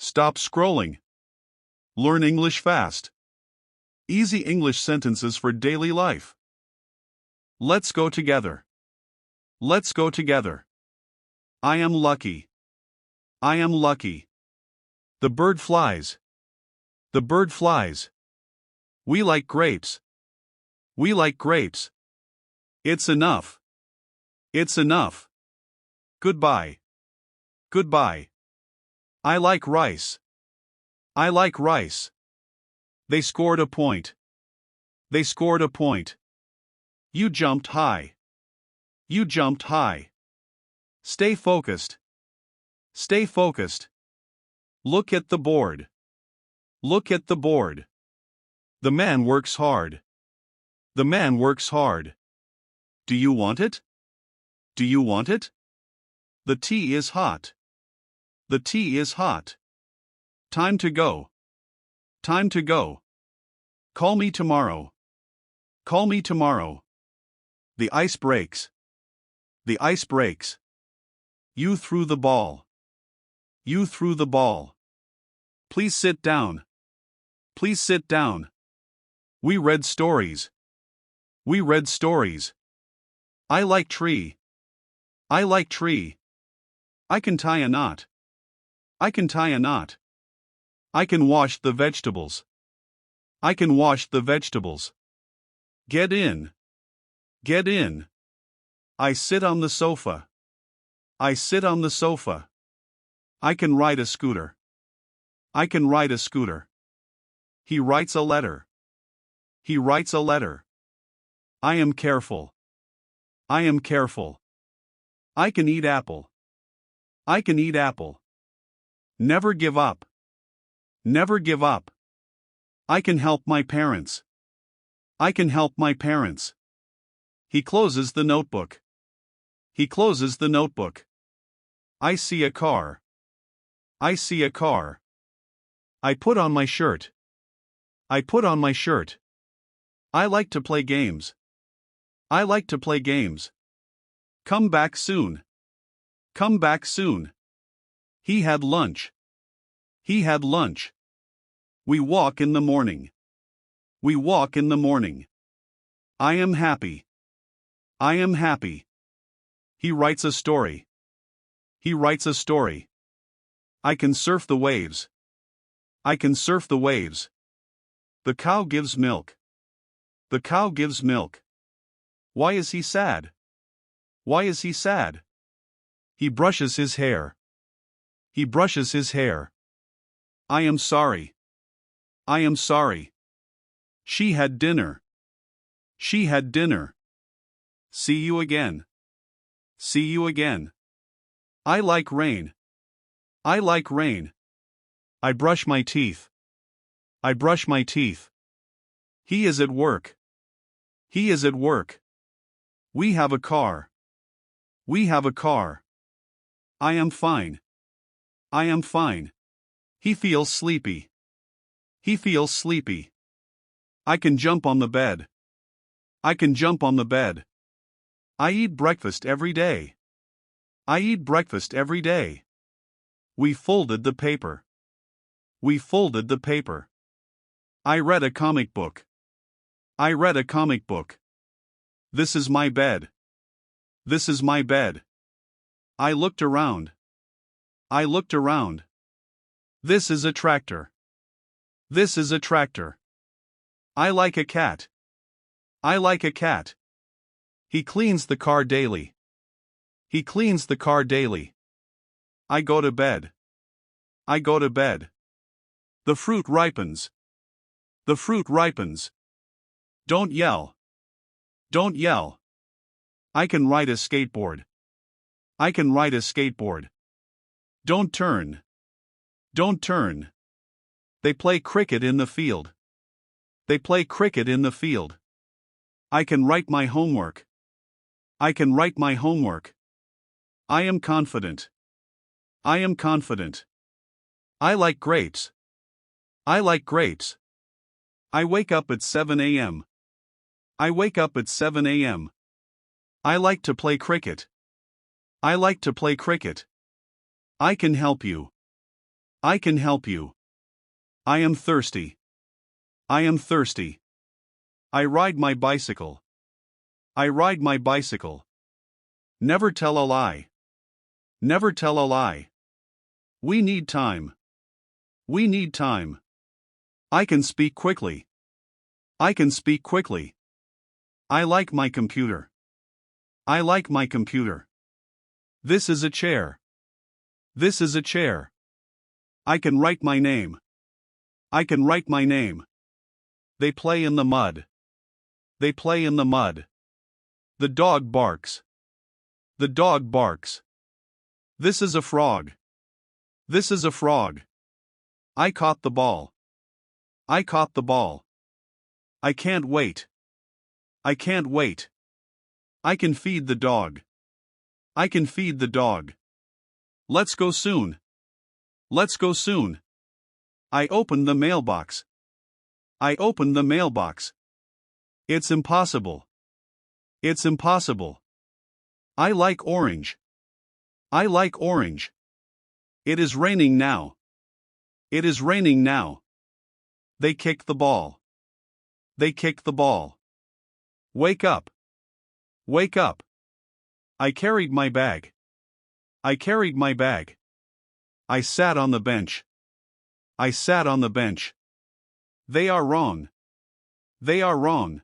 Stop scrolling. Learn English fast. Easy English sentences for daily life. Let's go together. Let's go together. I am lucky. I am lucky. The bird flies. The bird flies. We like grapes. We like grapes. It's enough. It's enough. Goodbye. Goodbye. I like rice. I like rice. They scored a point. They scored a point. You jumped high. You jumped high. Stay focused. Stay focused. Look at the board. Look at the board. The man works hard. The man works hard. Do you want it? Do you want it? The tea is hot. The tea is hot. Time to go. Time to go. Call me tomorrow. Call me tomorrow. The ice breaks. The ice breaks. You threw the ball. You threw the ball. Please sit down. Please sit down. We read stories. We read stories. I like tree. I like tree. I can tie a knot. I can tie a knot. I can wash the vegetables. I can wash the vegetables. Get in. Get in. I sit on the sofa. I sit on the sofa. I can ride a scooter. I can ride a scooter. He writes a letter. He writes a letter. I am careful. I am careful. I can eat apple. I can eat apple. Never give up. Never give up. I can help my parents. I can help my parents. He closes the notebook. He closes the notebook. I see a car. I see a car. I put on my shirt. I put on my shirt. I like to play games. I like to play games. Come back soon. Come back soon. He had lunch. He had lunch. We walk in the morning. We walk in the morning. I am happy. I am happy. He writes a story. He writes a story. I can surf the waves. I can surf the waves. The cow gives milk. The cow gives milk. Why is he sad? Why is he sad? He brushes his hair. He brushes his hair. I am sorry. I am sorry. She had dinner. She had dinner. See you again. See you again. I like rain. I like rain. I brush my teeth. I brush my teeth. He is at work. He is at work. We have a car. We have a car. I am fine. I am fine. He feels sleepy. He feels sleepy. I can jump on the bed. I can jump on the bed. I eat breakfast every day. I eat breakfast every day. We folded the paper. We folded the paper. I read a comic book. I read a comic book. This is my bed. This is my bed. I looked around. I looked around. This is a tractor. This is a tractor. I like a cat. I like a cat. He cleans the car daily. He cleans the car daily. I go to bed. I go to bed. The fruit ripens. The fruit ripens. Don't yell. Don't yell. I can ride a skateboard. I can ride a skateboard. Don't turn. Don't turn. They play cricket in the field. They play cricket in the field. I can write my homework. I can write my homework. I am confident. I am confident. I like grapes. I like grapes. I wake up at 7 a.m. I wake up at 7 a.m. I like to play cricket. I like to play cricket. I can help you. I can help you. I am thirsty. I am thirsty. I ride my bicycle. I ride my bicycle. Never tell a lie. Never tell a lie. We need time. We need time. I can speak quickly. I can speak quickly. I like my computer. I like my computer. This is a chair. This is a chair. I can write my name. I can write my name. They play in the mud. They play in the mud. The dog barks. The dog barks. This is a frog. This is a frog. I caught the ball. I caught the ball. I can't wait. I can't wait. I can feed the dog. I can feed the dog. Let's go soon. Let's go soon. I opened the mailbox. I opened the mailbox. It's impossible. It's impossible. I like orange. I like orange. It is raining now. It is raining now. They kick the ball. They kick the ball. Wake up. Wake up. I carried my bag. I carried my bag. I sat on the bench. I sat on the bench. They are wrong. They are wrong.